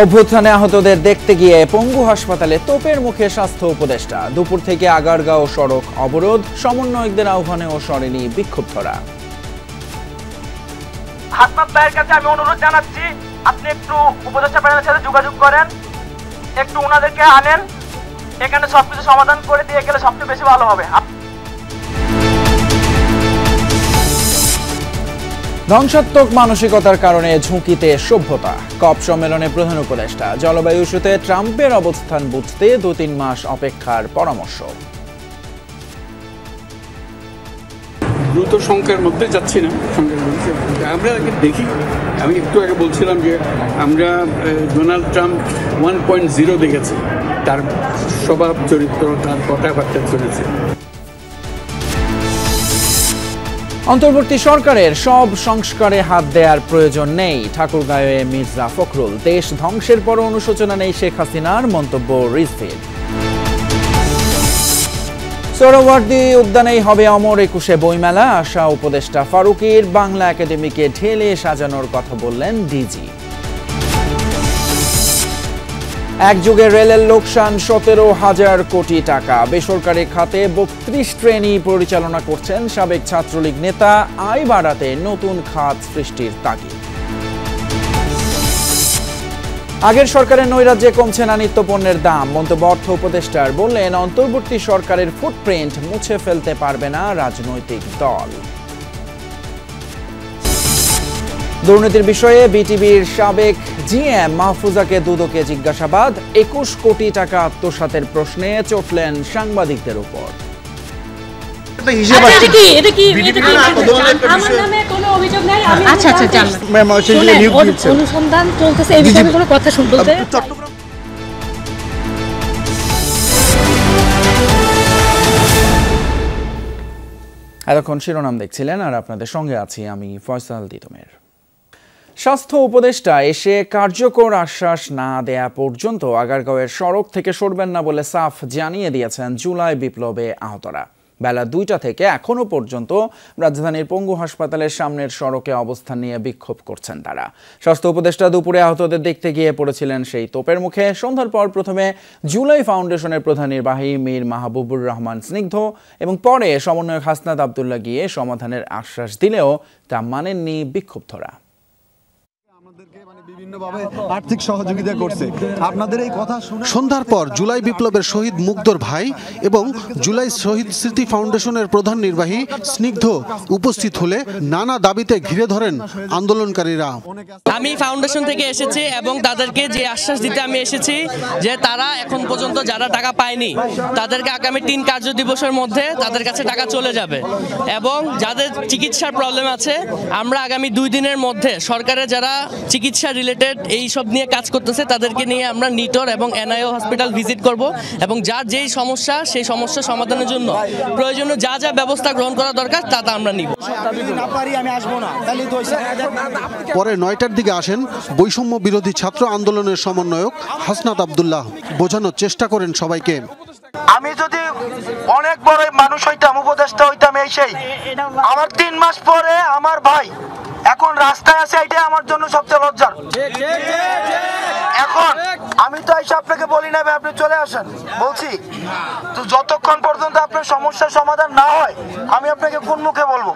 অভ্যুত্থানে আহতদের দেখতে গিয়ে পঙ্গু হাসপাতালে তোপের মুখে স্বাস্থ্য উপদেষ্টা। দুপুর থেকে আগারগাঁও সড়ক অবরোধ, সমন্বয়কদের আহ্বানে ও সরেনি বিক্ষুব্ধরা। হাসনাত ভাইয়ের কাছে আমি অনুরোধ জানাচ্ছি, আপনি একটু উপদেষ্টা প্যানেলের সাথে যোগাযোগ করেন, একটু ওনাদেরকে আনেন, এখানে সবকিছু সমাধান করে দিয়ে গেলে সবচেয়ে বেশি ভালো হবে। ধ্বংসাত্মক মানসিকতার কারণে ঝুঁকিতে সভ্যতা। কপ সম্মেলনে প্রধান উপদেষ্টা। জলবায়ু ইস্যুতে ট্রাম্পের অবস্থান বুঝতে 2-3 মাস অপেক্ষার পরামর্শ। দ্রুত সংখ্যার মধ্যে যাচ্ছি না, আমরা দেখি। আমি একটু আগে বলছিলাম যে আমরা ডোনাল্ড ট্রাম্প 1.0 দেখেছি, তার স্বভাব চরিত্র, তার কথাবার্তা চলেছে। অন্তর্বর্তী সরকারের সব সংস্কারে হাত দেওয়ার প্রয়োজন নেই, ঠাকুরগাঁওয়ে মির্জা ফখরুল। দেশ ধ্বংসের পর অনুশোচনা নেই শেখ হাসিনার, মন্তব্য রিজভির। সোহরাওয়ার্দী উদ্যানেই হবে অমর 21শে বইমেলা, আশা উপদেষ্টা ফারুকীর। বাংলা একাডেমিকে ঢেলে সাজানোর কথা বললেন ডিজি। এক যুগে রেলের লোকসান 17,000 কোটি টাকা। বেসরকারি খাতে 32 ট্রেনই পরিচালনা করছেন সাবেক ছাত্রলীগ নেতা। আয় বাড়াতে নতুন খাত সৃষ্টির তাগিদ। আগের সরকারের নৈরাজ্যে কমছে না নিত্যপণ্যের দাম, মন্তব্য অর্থ উপদেষ্টার। বললেন, অন্তর্বর্তী সরকারের ফুটপ্রিন্ট মুছে ফেলতে পারবে না রাজনৈতিক দল। দুর্নীতির বিষয়ে বিটিভির সাবেক জিএম মাহফুজাকে দুদকে জিজ্ঞাসাবাদ। 21 কোটি টাকা আত্মসাতের প্রশ্নে চটলেন সাংবাদিকদের উপর। অনুসন্ধান চলতেছে, এই বিষয়ে কোনো কথা শুনতে। এতক্ষণ শিরোনাম দেখছিলেন, আর আপনাদের সঙ্গে আছি আমি ফয়সাল তিতুমের। স্বাস্থ্য উপদেষ্টা এসে কার্যকর আশ্বাস না দেয়া পর্যন্ত আগারগাঁওয়ের সড়ক থেকে সরবেন না বলে সাফ জানিয়ে দিয়েছেন জুলাই বিপ্লবে আহতরা। বেলা 2টা থেকে এখনো পর্যন্ত রাজধানীর পঙ্গু হাসপাতালের সামনের সড়কে অবস্থান নিয়ে বিক্ষোভ করছেন তারা। স্বাস্থ্য উপদেষ্টা দুপুরে আহতদের দেখতে গিয়ে পড়েছিলেন সেই তোপের মুখে। সন্ধ্যার পর প্রথমে জুলাই ফাউন্ডেশনের প্রধান নির্বাহী মীর মাহবুবুর রহমান স্নিগ্ধ এবং পরে সমন্বয়ক হাসনাত আবদুল্লাহ গিয়ে সমাধানের আশ্বাস দিলেও তা মানেননি বিক্ষুব্ধরা। আর্থিক সহযোগিতা করছে আপনাদের এই কথা শুনে। সন্ধ্যার পর জুলাই বিপ্লবের শহীদ মুগ্ধর ভাই এবং জুলাই শহীদ স্মৃতি ফাউন্ডেশনের প্রধান নির্বাহী স্নিগ্ধ উপস্থিত হলে নানা দাবিতে ঘিরে ধরেন আন্দোলনকারীরা। আমি ফাউন্ডেশন থেকে এসেছি এবং তাদেরকে যে আশ্বাস দিতে আমি এসেছি যে তারা এখন পর্যন্ত যারা টাকা পায়নি তাদেরকে আগামী 3 কার্য দিবসের মধ্যে তাদের কাছে টাকা চলে যাবে, এবং যাদের চিকিৎসার প্রবলেম আছে আমরা আগামী 2 দিনের মধ্যে সরকারের যারা চিকিৎসা রিলেটেড এই সব নিয়ে কাজ করতেছে তাদেরকে নিয়ে আমরা নিটর এবং এনআইও হসপিটাল ভিজিট করব, এবং যার যেই সমস্যা সেই সমস্যা সমাধানের জন্য প্রয়োজনীয় যা যা ব্যবস্থা গ্রহণ করা দরকার তা আমরা নিব। পরে 9টার দিকে আসেন বৈষম্য বিরোধী ছাত্র আন্দোলনের সমন্বয়ক হাসনাত আবদুল্লাহ। বোঝানোর চেষ্টা করেন সবাইকে, আমি যদি অনেক বড় মানুষ হইতাম, উপদেষ্টা হইতাম, এই সেই আমার 3 মাস পরে আমার ভাই এখন রাস্তায় আছে, এটাই আমার জন্য সবচেয়ে লজ্জার। এখন আমি তো এসে আপনাকে বলি না আপনি চলে আসেন, বলছি তো যতক্ষণ পর্যন্ত আপনার সমস্যার সমাধান না হয় আমি আপনাকে কোন মুখে বলবো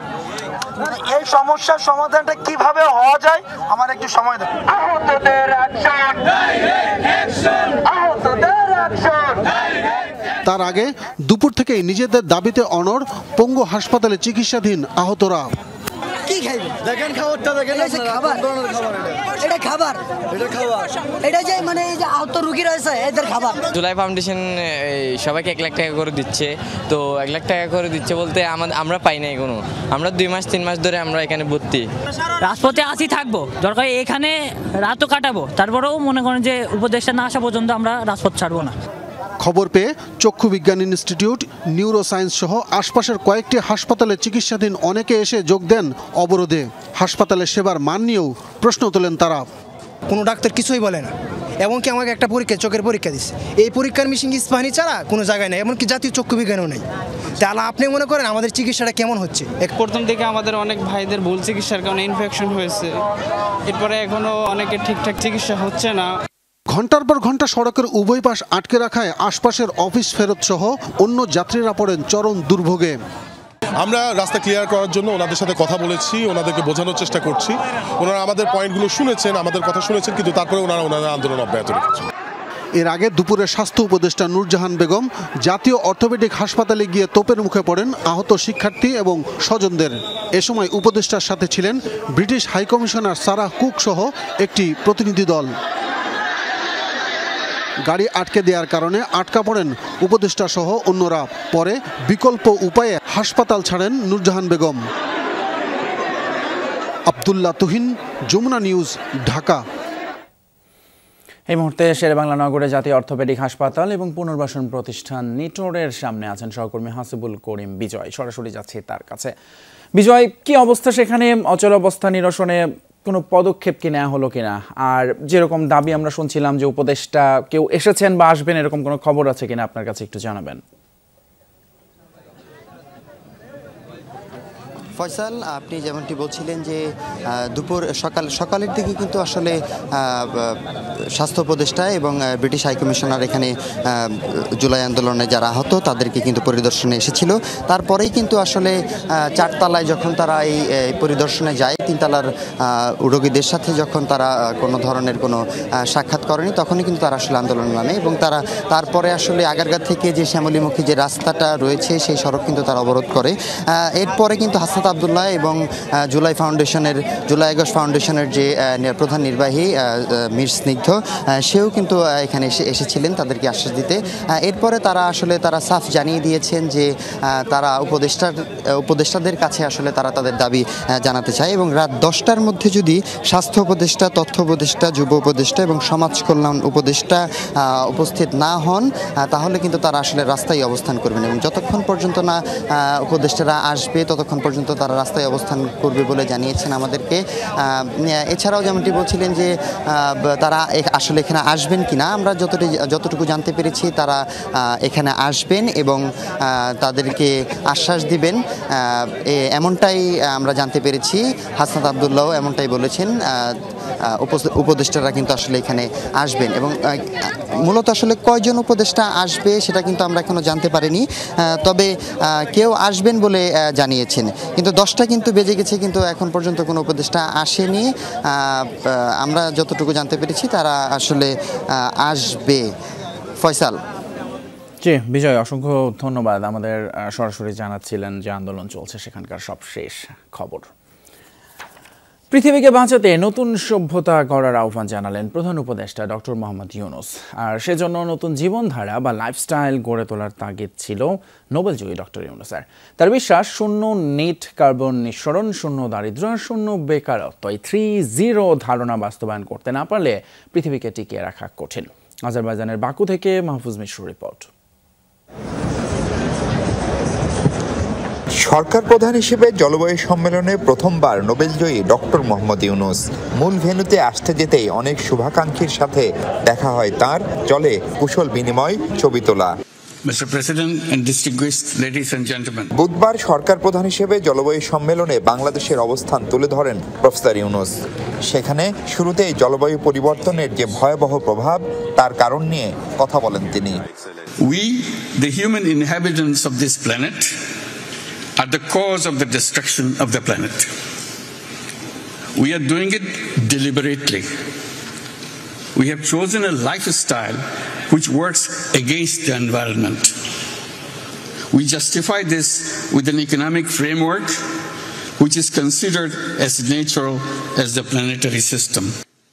এই সমস্যার সমাধানটা কিভাবে হওয়া যায়, আমার একটু সময় দেন। তার আগে দুপুর থেকেই নিজেদের দাবিতে অনড় পঙ্গু হাসপাতালে চিকিৎসাধীন আহতরা। কি খাইবে দেখেন, খাবারটা দেখেন, খাবার এটা খাবার, এটা খাবার, এটা যে মানে এই যে আহত রোগী রয়েছে এদের খাবার। জুলাই ফাউন্ডেশন সবাইকে 1 লাখ টাকা করে দিচ্ছে, তো 1 লাখ টাকা করে দিচ্ছে বলতে আমরা পাই নাই কোনো। আমরা 2 মাস 3 মাস ধরে আমরা এখানে ভর্তি। রাজপথে আসি থাকবো, দরকার এখানে রাতও কাটাবো, তারপরেও মনে করেন যে উপদেষ্টা না আসা পর্যন্ত আমরা রাজপথ ছাড়বো না। খবর পেয়ে চক্ষু বিজ্ঞান ইনস্টিটিউট, নিউরো সায়েন্স সহ আশপাশের কয়েকটি হাসপাতালে চিকিৎসাধীন অনেকে এসে যোগ দেন অবরোধে। হাসপাতালের সেবার মান নিয়েও প্রশ্ন তোলেন তারা। কোনো ডাক্তার কিছুই বলে না, এমনকি আমাকে একটা পরীক্ষা, চোখের পরীক্ষা দিচ্ছে, এই পরীক্ষার মেশিন ইস্পাহানি ছাড়া কোনো জায়গায় নেই, এমনকি জাতীয় চক্ষু বিজ্ঞানও নেই। তাহলে আপনি মনে করেন আমাদের চিকিৎসাটা কেমন হচ্ছে? প্রথম থেকে আমাদের অনেক ভাইদের ভুল চিকিৎসার কারণে ইনফেকশন হয়েছে, এরপরে এখনও অনেকের ঠিকঠাক চিকিৎসা হচ্ছে না। ঘণ্টার পর ঘণ্টা সড়কের উভয় পাশ আটকে রাখায় আশপাশের অফিস ফেরত সহ অন্য যাত্রীরা পড়েন চরম দুর্ভোগে। আমরা রাস্তা ক্লিয়ার করার জন্য ওনাদের সাথে কথা বলেছি, ওনাদেরকে বোঝানোর চেষ্টা করছি। ওনারা আমাদের পয়েন্টগুলো শুনেছেন, আমাদের কথা শুনেছেন, কিন্তু তারপরে ওনারা আন্দোলন অব্যাহত রেখেছেন। এর আগে দুপুরে স্বাস্থ্য উপদেষ্টা নূরজাহান বেগম জাতীয় অর্থোপেডিক হাসপাতালে গিয়ে তোপের মুখে পড়েন আহত শিক্ষার্থী এবং স্বজনদের। এ সময় উপদেষ্টার সাথে ছিলেন ব্রিটিশ হাইকমিশনার সারাহ কুক সহ একটি প্রতিনিধি দল। গাড়ি আটকে দেওয়ার কারণে আটকা পড়েন উপদেষ্টা সহ অন্যরা। পরে বিকল্প উপায়ে হাসপাতাল ছাড়েন নূরজাহান বেগম। আব্দুল্লাহ তুহিন, যমুনা নিউজ, ঢাকা। এই মুহূর্তে শেরেবাংলা নগরে জাতীয় অর্থোপেডিক হাসপাতাল এবং পুনর্বাসন প্রতিষ্ঠান নিটোরের সামনে আছেন সহকর্মী হাসিবুল করিম বিজয়। সরাসরি যাচ্ছে তার কাছে। বিজয়, কি অবস্থা সেখানে? অচল অবস্থা নিরসনে কোনো পদক্ষেপ কি নেওয়া হলো কিনা? আর যেরকম দাবি আমরা শুনছিলাম যে উপদেষ্টা কেউ এসেছেন বা আসবেন, এরকম কোনো খবর আছে কিনা আপনার কাছে একটু জানাবেন। ফয়সাল, আপনি যেমনটি বলছিলেন যে সকালের দিকে কিন্তু আসলে স্বাস্থ্য উপদেষ্টা এবং ব্রিটিশ হাইকমিশনার এখানে জুলাই আন্দোলনে যারা আহত তাদেরকে কিন্তু পরিদর্শনে এসেছিল। তারপরেই কিন্তু আসলে 4 তলায় যখন তারা এই পরিদর্শনে যায়, 3 তলার রোগীদের সাথে যখন তারা কোনো ধরনের কোনো সাক্ষাৎ করেনি, তখনই কিন্তু তারা আসলে আন্দোলন নামে এবং তারপরে আসলে আগারগাঁ থেকে যে শ্যামলীমুখী যে রাস্তাটা রয়েছে সেই সড়ক কিন্তু তারা অবরোধ করে। এরপরে কিন্তু হাসনাত আব্দুল্লাহ এবং জুলাই আগস্ট ফাউন্ডেশনের যে প্রধান নির্বাহী মীর স্নিগ্ধ, সেও কিন্তু এখানে এসেছিলেন তাদেরকে আশ্বাস দিতে। এরপরে তারা সাফ জানিয়ে দিয়েছেন যে তারা উপদেষ্টাদের কাছে আসলে তারা তাদের দাবি জানাতে চায় এবং রাত 10টার মধ্যে যদি স্বাস্থ্য উপদেষ্টা, তথ্য উপদেষ্টা, যুব উপদেষ্টা এবং সমাজ কল্যাণ উপদেষ্টা উপস্থিত না হন, তাহলে কিন্তু তারা আসলে রাস্তায় অবস্থান করবেন এবং যতক্ষণ পর্যন্ত না উপদেষ্টারা আসবে ততক্ষণ পর্যন্ত তারা রাস্তায় অবস্থান করবে বলে জানিয়েছেন আমাদেরকে। এছাড়াও যেমনটি বলছিলেন যে তারা আসলে এখানে আসবেন কিনা, আমরা যতটুকু জানতে পেরেছি তারা এখানে আসবেন এবং তাদেরকে আশ্বাস দিবেন, এমনটাই আমরা জানতে পেরেছি। হাসনাত আব্দুল্লাহ এমনটাই বলেছেন, উপদেষ্টারা কিন্তু আসলে এখানে আসবেন এবং মূলত আসলে কয়জন উপদেষ্টা আসবে সেটা কিন্তু আমরা এখনো জানতে পারিনি, তবে কেউ আসবেন বলে জানিয়েছেন। কিন্তু 10টা কিন্তু বেজে গেছে, কিন্তু এখন পর্যন্ত কোনো উপদেষ্টা আসেনি। আমরা যতটুকু জানতে পেরেছি তারা আসলে আসবে। ফয়সাল। জি বিজয়, অসংখ্য ধন্যবাদ। আমাদের সরাসরি জানাচ্ছিলেন যে আন্দোলন চলছে, সেখানকার সব শেষ খবর। পৃথিবীকে বাঁচাতে নতুন সভ্যতা গড়ার আহ্বান জানালেন প্রধান উপদেষ্টা ডক্টর মোহাম্মদ ইউনূস। আর সেজন্য নতুন জীবনধারা বা লাইফস্টাইল গড়ে তোলার তাগিদ ছিল নোবেলজয়ী ডক্টর ইউনূসের। তার বিশ্বাস, শূন্য নেট কার্বন নিঃসরণ, শূন্য দারিদ্র্য, শূন্য বেকারত্ব, এই 3-0 ধারণা বাস্তবায়ন করতে না পারলে পৃথিবীকে টিকিয়ে রাখা কঠিন। আজারবাইজানের বাকু থেকে মাহফুজ মিশ্রুর রিপোর্ট। সরকার প্রধান হিসেবে জলবায়ু সম্মেলনে প্রথমবার নোবেলজয়ী ডক্টর মোহাম্মদ ইউনূস। মূল ভেন্যুতে আসতে যেতেই অনেক শুভাকাঙ্ক্ষীর সাথে দেখা হয় তার, চলে কুশল বিনিময়, ছবি তোলা। বুধবার সরকার প্রধান হিসেবে জলবায়ু সম্মেলনে বাংলাদেশের অবস্থান তুলে ধরেন প্রফেসর ইউনূস। সেখানে শুরুতেই জলবায়ু পরিবর্তনের যে ভয়াবহ প্রভাব তার কারণ নিয়ে কথা বলেন তিনি। We, the human inhabitants of this planet, are the cause of the destruction of the planet. We are doing it deliberately. We have chosen a lifestyle which works against the environment. We justify this with an economic framework which is considered as natural as the planetary system.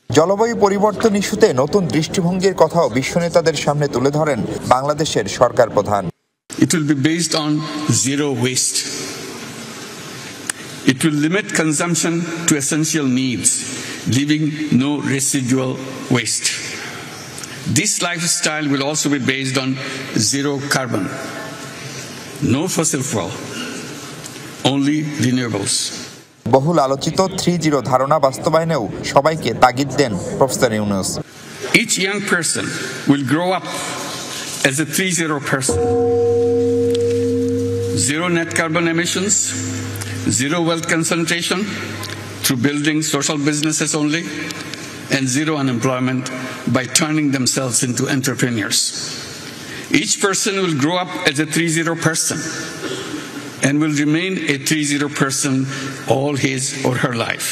জলবায়ু পরিবর্তন ইস্যুতে নতুন দৃষ্টিভঙ্গির কথাও বিশ্ব নেতাদের সামনে তুলে ধরেন বাংলাদেশের সরকার প্রধান। It will be based on zero waste. It will limit consumption to essential needs, leaving no residual waste. This lifestyle will also be based on zero carbon, no fossil fuel, only renewables. বহুল আলোচিত 3-0 ধারণা বাস্তবায়নেও সবাইকে তাগিদ দেন professor Yunus. Each young person will grow up as a 3-0 person. Zero net carbon emissions, zero wealth concentration through building social businesses only, and zero unemployment by turning themselves into entrepreneurs. Each person will grow up as a 3-0 person and will remain a 3-0 person all his or her life.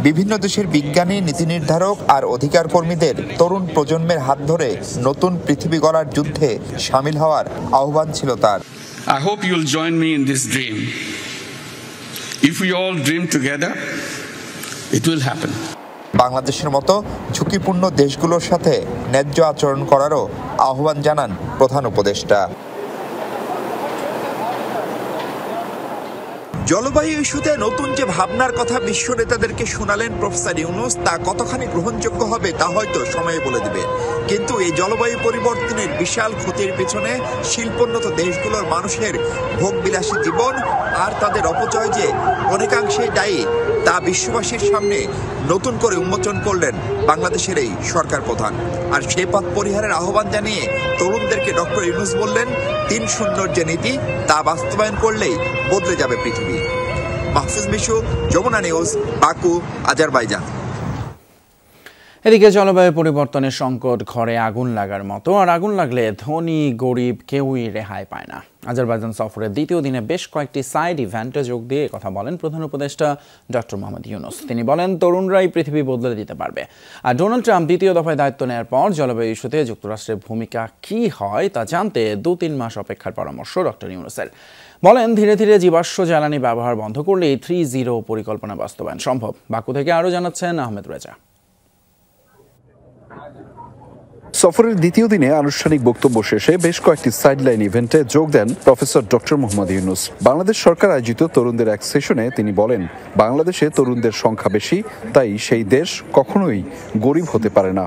বিভিন্ন দেশের বিজ্ঞানী, নীতি নির্ধারক আর অধিকার কর্মীদের তরুণ প্রজন্মের হাত ধরে নতুন পৃথিবী গড়ার যুদ্ধে শামিল হওয়ার আহ্বান ছিল তার। I hope you'll join me in this dream. If we all dream together, it will happen. বাংলাদেশের মতো ঝুঁকিপূর্ণ দেশগুলোর সাথে ন্যায্য আচরণ করারও আহ্বান জানান প্রধান উপদেষ্টা। জলবায়ু ইস্যুতে নতুন যে ভাবনার কথা বিশ্ব নেতাদেরকে শোনালেন প্রফেসর ইউনূস, তা কতখানি গ্রহণযোগ্য হবে তা হয়তো সময় বলে দেবে। কিন্তু এই জলবায়ু পরিবর্তনের বিশাল ক্ষতির পিছনে শিল্পোন্নত দেশগুলোর মানুষের ভোগবিলাসী জীবন আর তাদের অপচয় যে অনেকাংশেই দায়ী, তা বিশ্ববাসীর সামনে নতুন করে উন্মোচন করলেন বাংলাদেশের এই সরকার প্রধান। আর সেই পথ পরিহারের আহ্বান জানিয়ে তরুণদেরকে ডক্টর ইউনূস বললেন, ৩-০ যে নীতি তা বাস্তবায়ন করলেই বদলে যাবে পৃথিবী। Mahfuz Mishu, Jamuna news, Baku, Azerbaijan. এদিকে জলবায়ু পরিবর্তনের সংকট ঘরে আগুন লাগার মতো, আর আগুন লাগলে ধনী গরিব কেউই রেহাই পায় না। আজারবাইজান সফরের দ্বিতীয় দিনে বেশ কয়েকটি সাইড ইভেন্টে যোগ দিয়ে কথা বলেন প্রধান উপদেষ্টা ডক্টর মোহাম্মদ ইউনূস। তিনি বলেন, তরুণরাই পৃথিবী বদলে দিতে পারবে। আর ডোনাল্ড ট্রাম্প দ্বিতীয় দফায় দায়িত্ব নেওয়ার পর জলবায়ু ইস্যুতে যুক্তরাষ্ট্রের ভূমিকা কি হয় তা জানতে 2-3 মাস অপেক্ষার পরামর্শ ডক্টর ইউনূসের। বলেন, ধীরে ধীরে জীবাশ্ম জ্বালানি ব্যবহার বন্ধ করলেই 3-0 পরিকল্পনা বাস্তবায়ন সম্ভব। বাকু থেকে আরও জানাচ্ছেন আহমেদ রেজা। সফরের দ্বিতীয় দিনে আনুষ্ঠানিক বক্তব্য শেষে বেশ কয়েকটি সাইডলাইন ইভেন্টে যোগ দেন প্রফেসর ডক্টর মোহাম্মদ ইউনূস। বাংলাদেশ সরকার আয়োজিত তরুণদের এক সেশনে তিনি বলেন, বাংলাদেশে তরুণদের সংখ্যা বেশি, তাই সেই দেশ কখনোই গরিব হতে পারে না।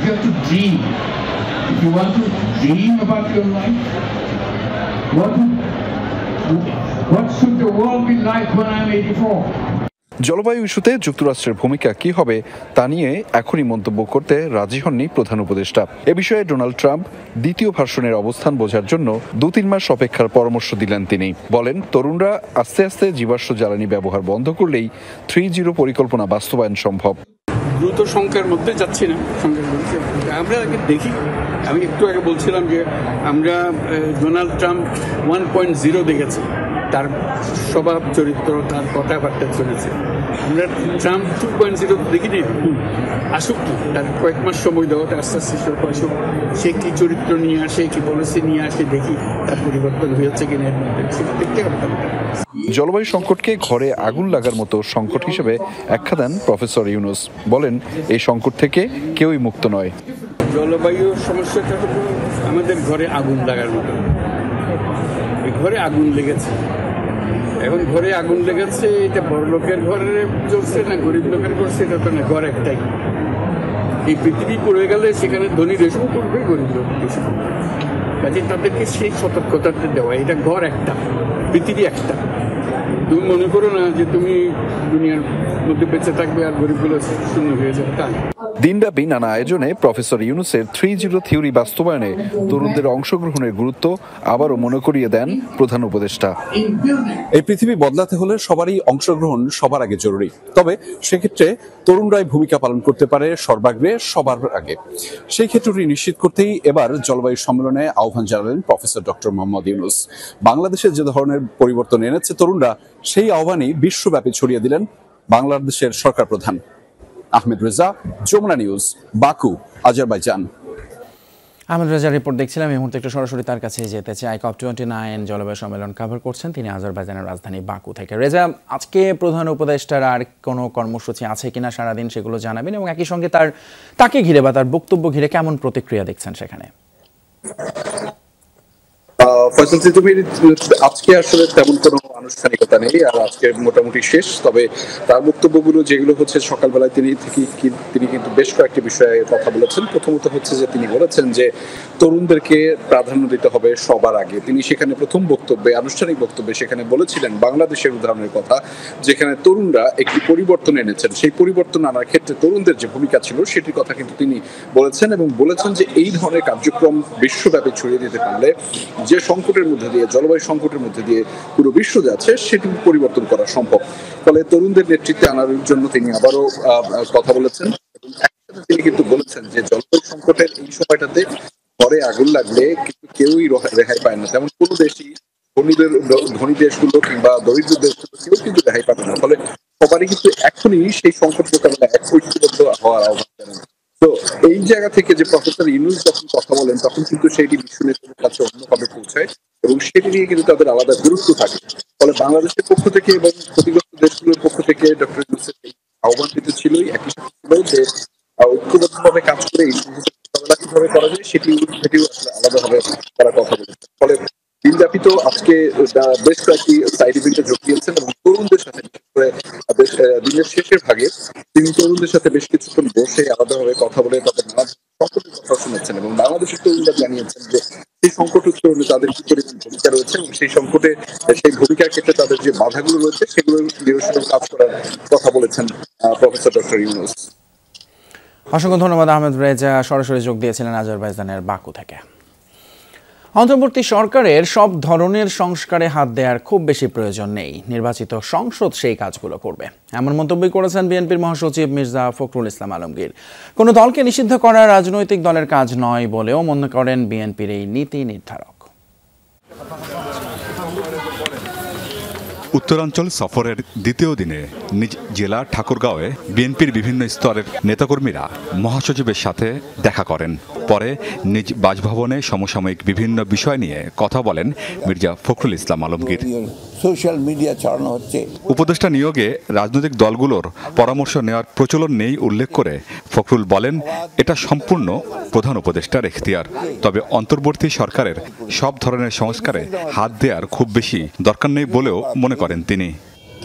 You have to dream. If you want to dream about your life, what should the world be like when I'm 84? জলবায়ু ইস্যুতে যুক্তরাষ্ট্রের ভূমিকা কি হবে তা নিয়ে এখনই মন্তব্য করতে রাজি হননি প্রধান উপদেষ্টা। এ বিষয়ে ডোনাল্ড ট্রাম্প দ্বিতীয় ভার্সনের অবস্থান বোঝার জন্য 2-3 মাস অপেক্ষার পরামর্শ দিলেন তিনি। বলেন, তরুণরা আস্তে আস্তে জীবাশ্ম জ্বালানি ব্যবহার বন্ধ করলেই 3-0 পরিকল্পনা বাস্তবায়ন সম্ভব। দ্রুত সংখ্যার মধ্যে যাচ্ছি না, আমরা আগে দেখি। আমি একটু আগে বলছিলাম যে আমরা ডোনাল্ড ট্রাম্প 1.0 দেখেছি, তার স্বভাব চরিত্র, তার কথাবার্তা চলেছে। আমরা ট্রাম্প 2.0 দেখিনি। আসুক কি, তার কয়েক মাস সময় দেওয়া, আস্তে আস্তে আসুক, সে কি চরিত্র নিয়ে আসে, কি পলিসি নিয়ে আসে, দেখি তার পরিবর্তন হয়েছে কিনা এর মধ্যে, সেটা দেখতে হবে। জলবায়ু সংকটকে ঘরে আগুন লাগার মতো সংকট হিসেবে আখ্যা দেন প্রফেসর ইউনূস। বলেন, এই সংকট থেকে কেউই মুক্ত নয়। জলবায়ু সমস্যাটা হলো আমাদের ঘরে আগুন লাগার মতো। ঘরে আগুন লেগেছে, এখন ঘরে আগুন লেগেছে, এটা বড় লোকের ঘরে চলছে না গরিব লোকের করছে, এটা তো না, ঘর একটাই। এই পৃথিবী পড়ে গেলে সেখানে ধনী দেশও করবে, গরিব লোক দেশও করবে। কাজে তাদেরকে সেই সতর্কতাটা দেওয়া, এটা ঘর একটা, পৃথিবী একটা। তুমি মনে করো না যে তুমি দুনিয়ার মধ্যে বেঁচে থাকবে আর গরিবগুলো শূন্য হয়ে যাবে, তা না। দিনব্যাপী নানা আয়োজনে প্রফেসর ইউনূসের 3-0 থিওরি বাস্তবায়নে তরুণদের অংশগ্রহণের গুরুত্ব আবারও মনে করিয়ে দেন প্রধান উপদেষ্টা। এই পৃথিবী বদলাতে হলে সবারই অংশগ্রহণ সবার আগে জরুরি, তবে সেক্ষেত্রে তরুণরাই ভূমিকা পালন করতে পারে সর্বাগ্রে, সবার আগে। সেই ক্ষেত্রটি নিশ্চিত করতেই এবার জলবায়ু সম্মেলনে আহ্বান জানালেন প্রফেসর ডক্টর মোহাম্মদ ইউনূস। বাংলাদেশে যে ধরনের পরিবর্তন এনেছে তরুণরা, সেই আহ্বানই বিশ্বব্যাপী ছড়িয়ে দিলেন বাংলাদেশের সরকার প্রধান। Ahmed Reza, Jamuna news, Baku, Azerbaijan. Ahmed রেজার রিপোর্ট দেখছিলাম। এই মুহূর্তে একটু সরাসরি তার কাছে যেতে চাই। COP29 জলবায়ু সম্মেলন কভার করছেন তিনি আজারবাইজানের রাজধানী বাকু থেকে। রেজা, আজকে প্রধান উপদেষ্টার আর কোনো কর্মসূচি আছে কিনা সারাদিন সেগুলো জানাবেন, এবং একই সঙ্গে তাকে ঘিরে বা তার বক্তব্য ঘিরে কেমন প্রতিক্রিয়া দেখছেন সেখানে? ফয়সাল তিতুমীর আজকে আসলে তেমন কোনো আনুষ্ঠানিকতা নেই, আর আজকে মোটামুটি শেষ। তবে তার বক্তব্যগুলো যেগুলো হচ্ছে, সকালবেলায় তিনি কিন্তু বেশ কয়েকটি বিষয়ে কথা বলেছেন। প্রথমত হচ্ছে যে তিনি বলেছেন যে তরুণদেরকে প্রাধান্য দিতে হবে সবার আগে। তিনি সেখানে প্রথম বক্তব্যে, আনুষ্ঠানিক বক্তব্যে সেখানে বলেছিলেন বাংলাদেশের উদাহরণের কথা, যেখানে তরুণরা একটি পরিবর্তন এনেছেন। সেই পরিবর্তন আনার ক্ষেত্রে তরুণদের যে ভূমিকা ছিল সেটির কথা কিন্তু তিনি বলেছেন এবং বলেছেন যে এই ধরনের কার্যক্রম বিশ্বব্যাপী ছড়িয়ে দিতে পারলে যে সংকটের মধ্যে দিয়ে, জলবায়ু সংকটের মধ্যে দিয়ে পুরো বিশ্ব যাচ্ছে, সেটি পরিবর্তন করা সম্ভব। ফলে তরুণদের নেতৃত্বে আনার জন্য তিনি আবারও কথা বলেছেন এবং একসাথে তিনি কিন্তু বলেছেন যে জলবায়ু সংকটের এই সময়টাতে ঘরে আগুন লাগলে কিন্তু কেউই রেহাই পায় না, তেমন কোনো দেশই ধনী দেশগুলো কিংবা দরিদ্র দেশগুলো কেউ কিন্তু রেহাই পাবে না। ফলে সবারই কিন্তু এখনই সেই সংকট মোকাবেলায় ঐক্যবদ্ধ হওয়ার আহ্বান জানান। তো এই জায়গা থেকে যে প্রফেসর ইউনূস যখন কথা বলেন তখন কিন্তু সেইটি বিশ্ব নেতাদের কাছে অন্যভাবে পৌঁছায় এবং সেটি নিয়ে কিন্তু তাদের আলাদা গুরুত্ব থাকে। ফলে বাংলাদেশের পক্ষ থেকে এবং ক্ষতিগ্রস্ত দেশগুলোর পক্ষ থেকে ডক্টর ইউনূসের আহ্বান কিন্তু ছিলই, একই সাথে ছিল যে ঐক্যবদ্ধভাবে কাজ করে এই মোকাবেলা কিভাবে করা যায় সেটিও আলাদাভাবে তারা কথা বলেছে। ফলে দিনব্যাপী তো আজকে বেশ কয়েকটি সাইড ইভেন্টে যোগ দিয়েছেন এবং তরুণদের সাথে দিনের শেষের ভাগে তিনি তরুণদের সাথে বেশ কিছুক্ষণ বসে আলাদাভাবে কথা বলে তাদের নানা সংকটের কথা শুনেছেন এবং বাংলাদেশের তরুণরা জানিয়েছেন যে সেই সংকট উত্তরণে তাদের কি পরিমাণ ভূমিকা রয়েছে এবং সেই সংকটে সেই ভূমিকার ক্ষেত্রে তাদের যে বাধাগুলো রয়েছে সেগুলোর নিরসনের কাজ করার কথা বলেছেন প্রফেসর ডক্টর ইউনূস। অসংখ্য ধন্যবাদ আহমেদ রেজা, সরাসরি যোগ দিয়েছিলেন আজারবাইজানের বাকু থেকে। অন্তর্বর্তী সরকারের সব ধরনের সংস্কারে হাত দেওয়ার খুব বেশি প্রয়োজন নেই, নির্বাচিত সংসদ সেই কাজগুলো করবে, এমন মন্তব্য করেছেন বিএনপির মহাসচিব মির্জা ফখরুল ইসলাম আলমগীর। কোনো দলকে নিষিদ্ধ করা রাজনৈতিক দলের কাজ নয় বলেও মনে করেন বিএনপির এই নীতি নির্ধারক। উত্তরাঞ্চল সফরের দ্বিতীয় দিনে নিজ জেলা ঠাকুরগাঁওয়ে বিএনপির বিভিন্ন স্তরের নেতাকর্মীরা মহাসচিবের সাথে দেখা করেন। পরে নিজ বাসভবনে সমসাময়িক বিভিন্ন বিষয় নিয়ে কথা বলেন মির্জা ফখরুল ইসলাম আলমগীর। সোশ্যাল মিডিয়া ছড়ানো হচ্ছে। উপদেষ্টা নিয়োগে রাজনৈতিক দলগুলোর পরামর্শ নেওয়ার প্রচলন নেই উল্লেখ করে ফখরুল বলেন, এটা সম্পূর্ণ প্রধান উপদেষ্টার এখতিয়ার। তবে অন্তর্বর্তী সরকারের সব ধরনের সংস্কারে হাত দেওয়ার খুব বেশি দরকার নেই বলেও মনে করেন তিনি।